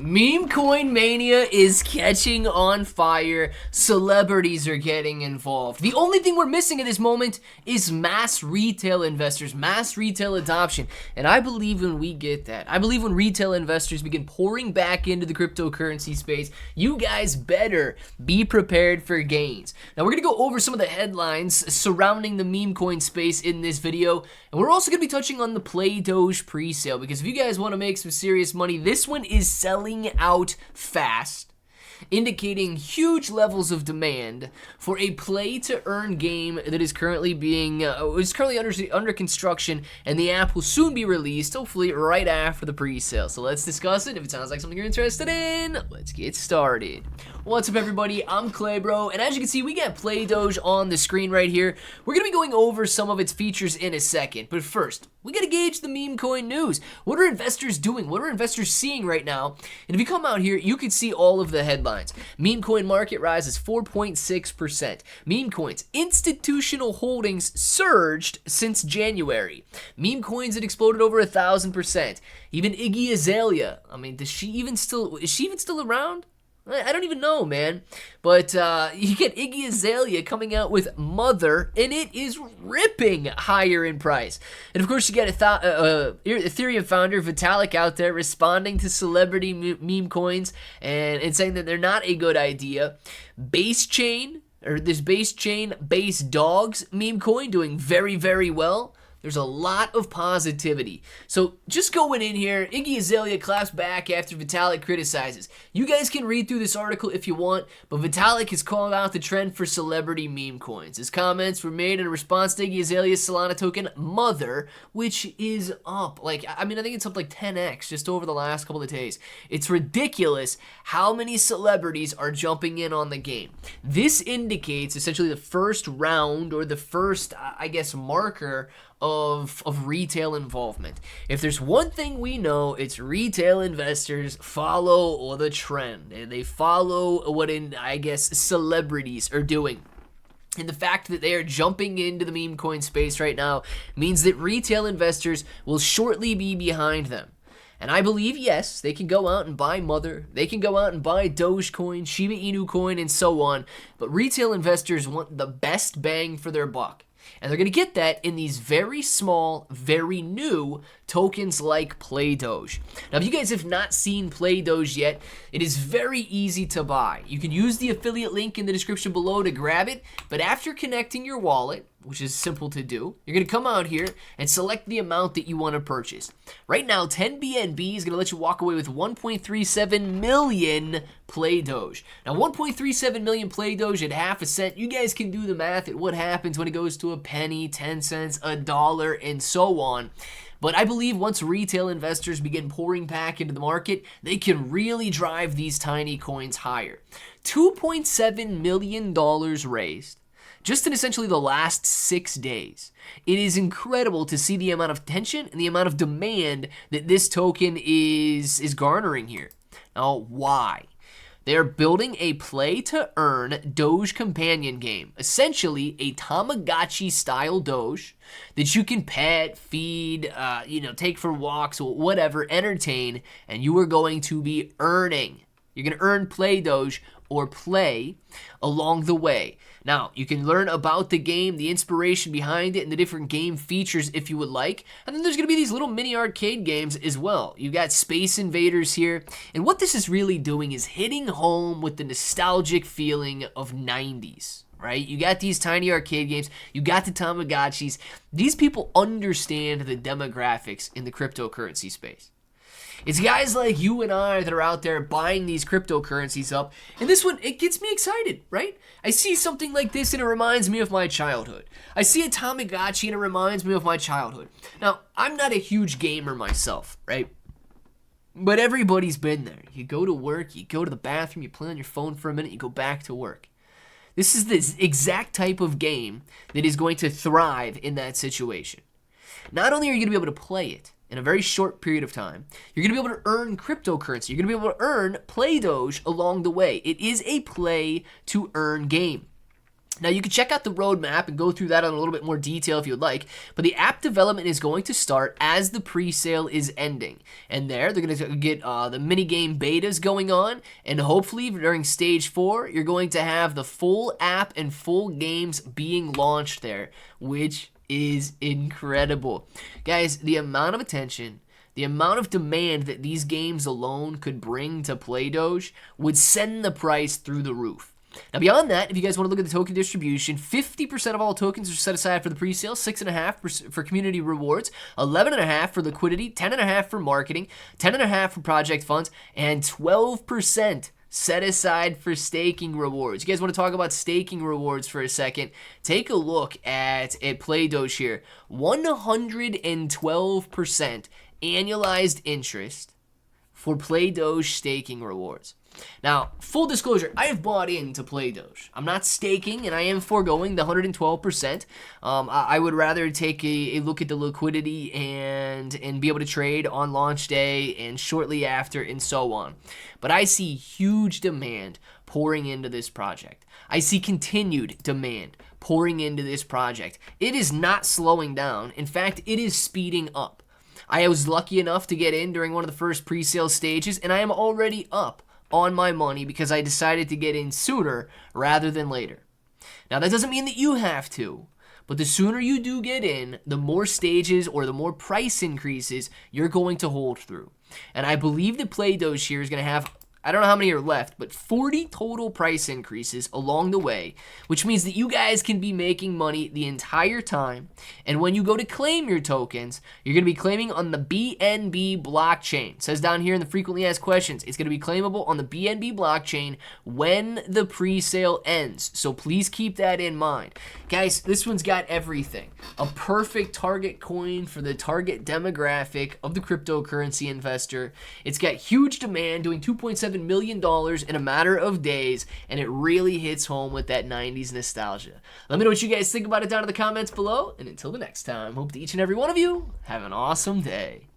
Meme coin mania is catching on fire. Celebrities are getting involved. The only thing we're missing at this moment is mass retail investors, mass retail adoption. And I believe when we get that, I believe when retail investors begin pouring back into the cryptocurrency space, you guys better be prepared for gains. Now we're going to go over some of the headlines surrounding the meme coin space in this video. And we're also going to be touching on the Play Doge pre-sale, because if you guys want to make some serious money, this one is selling out fast, indicating huge levels of demand for a play-to-earn game that is currently under construction, and the app will soon be released, hopefully right after the pre-sale. So let's discuss it. If it sounds like something you're interested in, let's get started. What's up, everybody? I'm Claybro, and as you can see, we got Play Doge on the screen right here. We're gonna be going over some of its features in a second, but first, we gotta gauge the meme coin news. What are investors doing? What are investors seeing right now? And if you come out here, you can see all of the headlines. Meme coin market rises 4.6%. Meme coins institutional holdings surged since January. Meme coins had exploded over 1,000%. Even Iggy Azalea. I mean, is she even still around? I don't even know, man. But you get Iggy Azalea coming out with Mother, and it is ripping higher in price. And of course, you get Ethereum founder Vitalik out there responding to celebrity meme coins and saying that they're not a good idea. Base Chain Base Dogs meme coin doing very, very well. There's a lot of positivity. So just going in here, Iggy Azalea claps back after Vitalik criticizes. You guys can read through this article if you want, but Vitalik has called out the trend for celebrity meme coins. His comments were made in response to Iggy Azalea's Solana token, Mother, which is up. I think it's up like 10x just over the last couple of days. It's ridiculous how many celebrities are jumping in on the game. This indicates essentially the first round, or the first, marker of retail involvement. If there's one thing we know, it's retail investors follow the trend, and they follow what celebrities are doing. And the fact that they are jumping into the meme coin space right now means that retail investors will shortly be behind them. And I believe, yes, they can go out and buy Mother, they can go out and buy Dogecoin, Shiba Inu coin, and so on, but retail investors want the best bang for their buck. And they're going to get that in these very small, very new tokens like Play Doge. Now, if you guys have not seen Play Doge yet, it is very easy to buy. You can use the affiliate link in the description below to grab it, but after connecting your wallet, which is simple to do, you're going to come out here and select the amount that you want to purchase. Right now, 10 BNB is going to let you walk away with 1.37 million Play Doge. Now, 1.37 million Play Doge at half a cent, you guys can do the math at what happens when it goes to a penny, 10 cents, a dollar, and so on. But I believe once retail investors begin pouring back into the market, they can really drive these tiny coins higher. $2.7 million raised just in essentially the last 6 days. It is incredible to see the amount of tension and the amount of demand that this token is garnering here. Now, why? They're building a play-to-earn Doge companion game, essentially a Tamagotchi-style Doge that you can pet, feed, take for walks, whatever, entertain, and you are going to be earning. You're going to earn Play Doge or play along the way. Now, you can learn about the game, the inspiration behind it, and the different game features if you would like. And then there's going to be these little mini arcade games as well. You've got Space Invaders here. And what this is really doing is hitting home with the nostalgic feeling of 90s. Right? You got these tiny arcade games. You got the Tamagotchis. These people understand the demographics in the cryptocurrency space. It's guys like you and I that are out there buying these cryptocurrencies up. And this one, it gets me excited, right? I see something like this and it reminds me of my childhood. I see a Tamagotchi and it reminds me of my childhood. Now, I'm not a huge gamer myself, right? But everybody's been there. You go to work, you go to the bathroom, you play on your phone for a minute, you go back to work. This is the exact type of game that is going to thrive in that situation. Not only are you going to be able to play it in a very short period of time, you're going to be able to earn cryptocurrency. You're going to be able to earn Play Doge along the way. It is a play-to-earn game. Now, you can check out the roadmap and go through that in a little bit more detail if you'd like, but the app development is going to start as the pre-sale is ending. And they're going to get the mini-game betas going on, and hopefully during stage 4, you're going to have the full app and full games being launched there, which is incredible. Guys, the amount of attention, the amount of demand that these games alone could bring to Play Doge would send the price through the roof. Now, beyond that, if you guys want to look at the token distribution, 50% of all tokens are set aside for the pre-sale, 6.5% for community rewards, 11.5% for liquidity, 10.5% for marketing, 10.5% for project funds, and 12% set aside for staking rewards. You guys want to talk about staking rewards for a second? Take a look at Play Doge here. 112% annualized interest for Play Doge staking rewards. Now, full disclosure, I have bought into Play Doge. I'm not staking, and I am foregoing the 112%. I would rather take a look at the liquidity and be able to trade on launch day and shortly after and so on. But I see huge demand pouring into this project. I see continued demand pouring into this project. It is not slowing down. In fact, it is speeding up. I was lucky enough to get in during one of the first pre-sale stages, and I am already up on my money because I decided to get in sooner rather than later. Now, that doesn't mean that you have to, but the sooner you do get in, the more stages or the more price increases you're going to hold through. And I believe that Play Doge here is going to have, I don't know how many are left, but 40 total price increases along the way, which means that you guys can be making money the entire time. And when you go to claim your tokens, you're going to be claiming on the BNB blockchain. It says down here in the frequently asked questions, it's going to be claimable on the BNB blockchain when the pre-sale ends. So please keep that in mind. Guys, this one's got everything. A perfect target coin for the target demographic of the cryptocurrency investor. It's got huge demand, doing $2.7 million in a matter of days, and it really hits home with that 90s nostalgia. Let me know what you guys think about it down in the comments below, and until the next time, hope that each and every one of you have an awesome day.